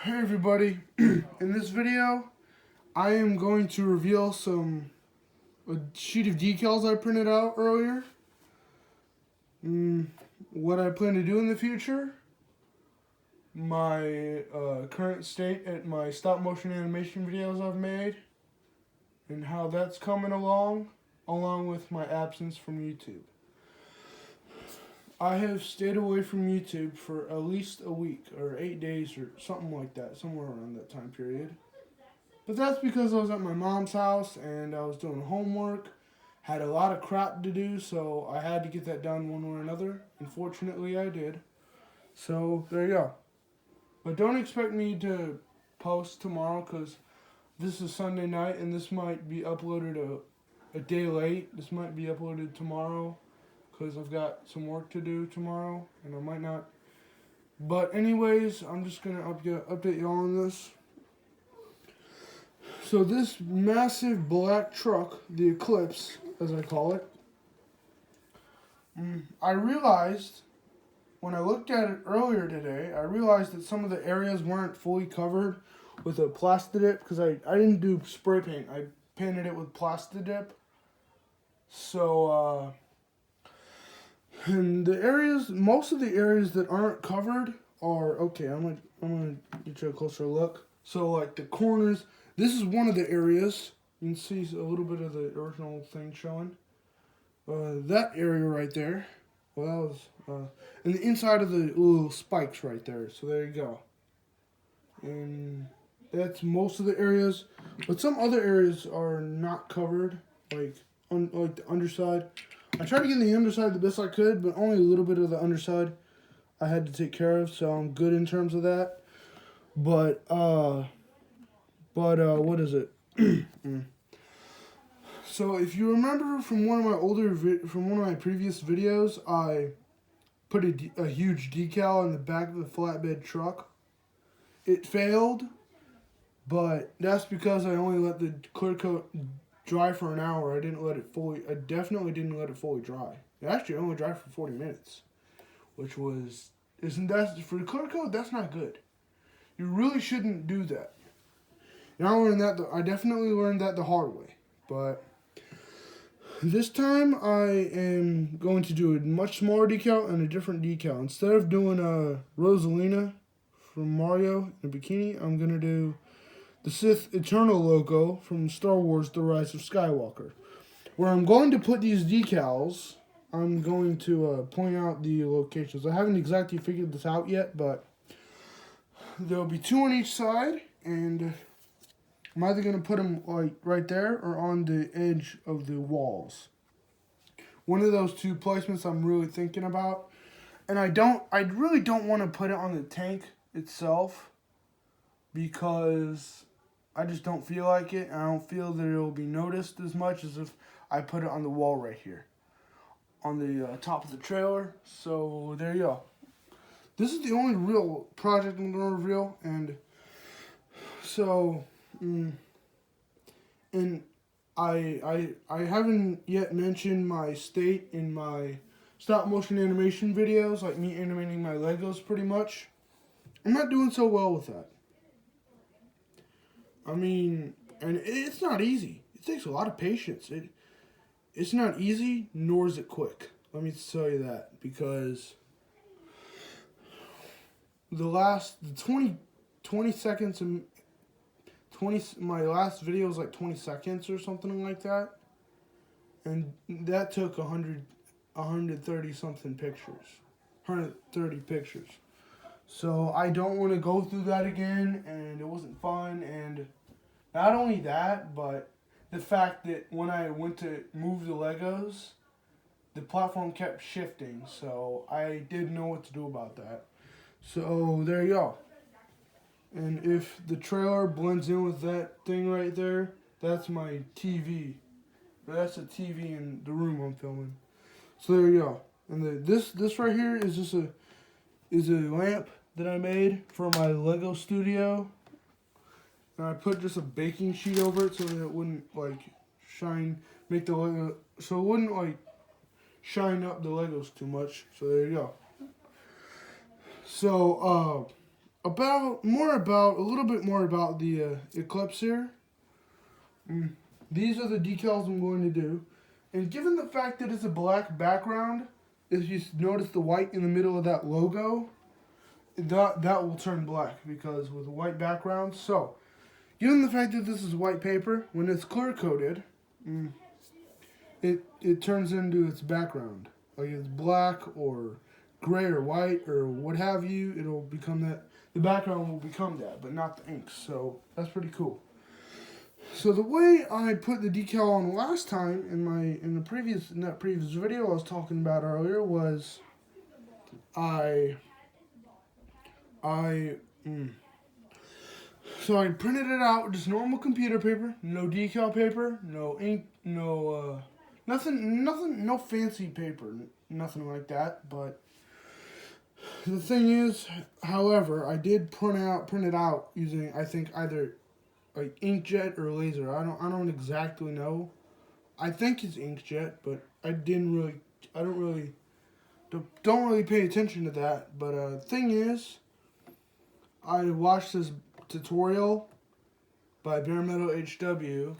Hey everybody, in this video I am going to reveal a sheet of decals I printed out earlier, what I plan to do in the future, my current state at my stop motion animation videos I've made, and how that's coming along with my absence from YouTube. I have stayed away from YouTube for at least a week or 8 days or something like that, somewhere around that time period. But that's because I was at my mom's house and I was doing homework, had a lot of crap to do, so I had to get that done one way or another. Unfortunately, I did. So there you go. But don't expect me to post tomorrow because this is Sunday night and this might be uploaded a day late. This might be uploaded tomorrow because I've got some work to do tomorrow and I might not. But anyways, I'm just going to update you all on this. So this massive black truck, the Eclipse, as I call it, I realized when I looked at it earlier today, I realized that some of the areas weren't fully covered with a Plastidip because I didn't do spray paint. I painted it with Plastidip. So, and the areas, most of the areas that aren't covered are, okay, I'm gonna get you a closer look. So like the corners, this is one of the areas. You can see a little bit of the original thing showing. That area right there. Well, that was, and the inside of the little spikes right there. So there you go. And that's most of the areas. But some other areas are not covered, like the underside. I tried to get the underside the best I could, but only a little bit of the underside I had to take care of. So I'm good in terms of that. But what is it? So if you remember from one of my previous videos, I put a huge decal on the back of the flatbed truck. It failed, but that's because I only let the clear coat dry for an hour. I definitely didn't let it fully dry. It actually only dried for 40 minutes, which was, for the clear coat, that's not good. You really shouldn't do that. And I definitely learned that the hard way. But this time I am going to do a much smaller decal and a different decal. Instead of doing a Rosalina from Mario in a bikini, I'm going to do the Sith Eternal logo from Star Wars The Rise of Skywalker. Where I'm going to put these decals, I'm going to point out the locations. I haven't exactly figured this out yet, but there'll be 2 on each side, and I'm either going to put them like right there or on the edge of the walls. One of those 2 placements I'm really thinking about. And I really don't want to put it on the tank itself because I just don't feel like it. And I don't feel that it will be noticed as much as if I put it on the wall right here. On the top of the trailer. So there you go. This is the only real project I'm going to reveal. And so... and I haven't yet mentioned my state in my stop motion animation videos, like me animating my Legos pretty much. I'm not doing so well with that. I mean, and it's not easy. It takes a lot of patience. It's not easy, nor is it quick. Let me tell you that, because the 20 seconds of my last video was like 20 seconds or something like that, and that took 130 something pictures, 130 pictures. So I don't want to go through that again, and it wasn't fun. And not only that, but the fact that when I went to move the Legos, the platform kept shifting, so I didn't know what to do about that. So there you go. And if the trailer blends in with that thing right there, that's my TV. That's a TV in the room I'm filming. So there you go. And this right here is just a lamp that I made for my Lego studio. And I put just a baking sheet over it so that it wouldn't like shine up the Legos too much. So there you go. So a little bit more about the Eclipse here. These are the decals I'm going to do. And given the fact that it's a black background, if you notice the white in the middle of that logo, that will turn black because with a white background. So, given the fact that this is white paper, when it's clear coated, it turns into its background. Like it's black or gray or white or what have you, it'll become that. The background will become that, but not the ink. So that's pretty cool. So the way I put the decal on last time in that previous video I was talking about earlier was so I printed it out with just normal computer paper, no decal paper, no ink, no nothing, no fancy paper, nothing like that. But the thing is, however, I did print it out using, I think, either like inkjet or laser. I don't exactly know. I think it's inkjet, but don't really pay attention to that. But thing is, I watched this tutorial by Bare Metal HW.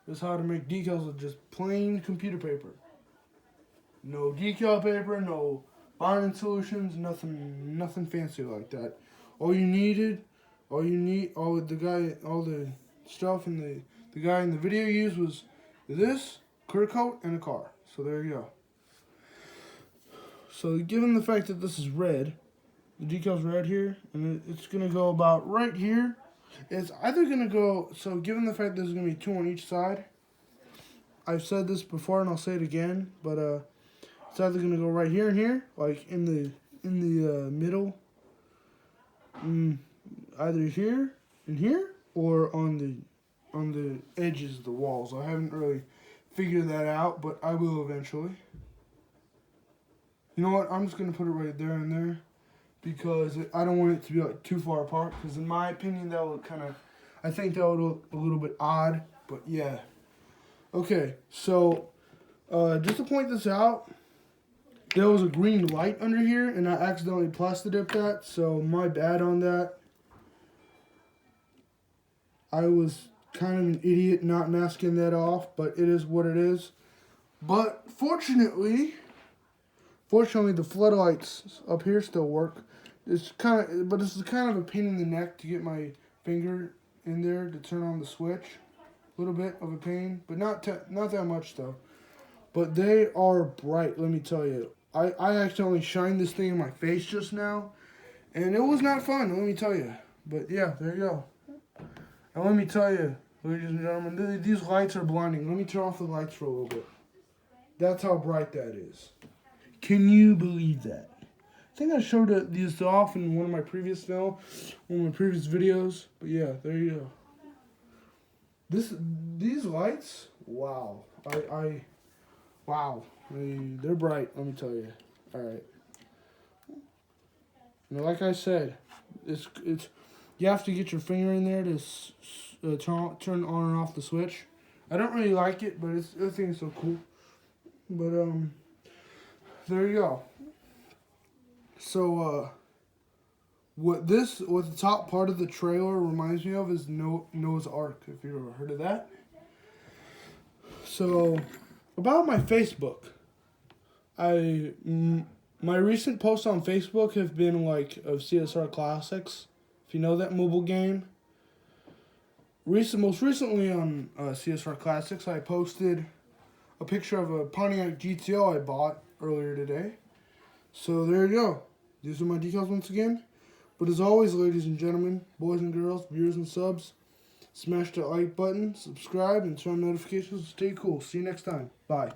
This how to make decals with just plain computer paper. No decal paper, no bonding solutions, nothing fancy like that. All the stuff and the guy in the video used was this, clear coat, and a car. So there you go. So given the fact that this is red, the decal's red here, and it's going to go about right here. It's either going to go, so given the fact there's going to be 2 on each side, I've said this before and I'll say it again, but it's either going to go right here and here, like in the middle, either here and here, or on the edges of the walls. I haven't really figured that out, but I will eventually. You know what? I'm just going to put it right there and there because I don't want it to be like too far apart, because in my opinion that would I think that would look a little bit odd, but yeah. Okay, so just to point this out, there was a green light under here and I accidentally plastic dipped that, so my bad on that. I was kind of an idiot not masking that off, but it is what it is. But fortunately the floodlights up here still work. It's kind of a pain in the neck to get my finger in there to turn on the switch. A little bit of a pain, but not that much though. But they are bright, let me tell you. I accidentally shined this thing in my face just now, and it was not fun, let me tell you. But yeah, there you go. And let me tell you, ladies and gentlemen, these lights are blinding. Let me turn off the lights for a little bit. That's how bright that is. Can you believe that? I think I showed these off in one of my previous videos. But yeah, there you go. These lights, wow. Wow. They're bright, let me tell you. All right. Now, like I said, it's you have to get your finger in there to turn on and off the switch. I don't really like it, but I think it's so cool. But there you go. So what the top part of the trailer reminds me of is Noah's Ark, if you've ever heard of that. So about my Facebook, my recent posts on Facebook have been like of CSR Classics, if you know that mobile game. Most recently on CSR Classics, I posted a picture of a Pontiac GTO I bought earlier today. So there you go. These are my decals once again. But as always, ladies and gentlemen, boys and girls, viewers and subs, smash that like button, subscribe, and turn on notifications. Stay cool. See you next time. Bye.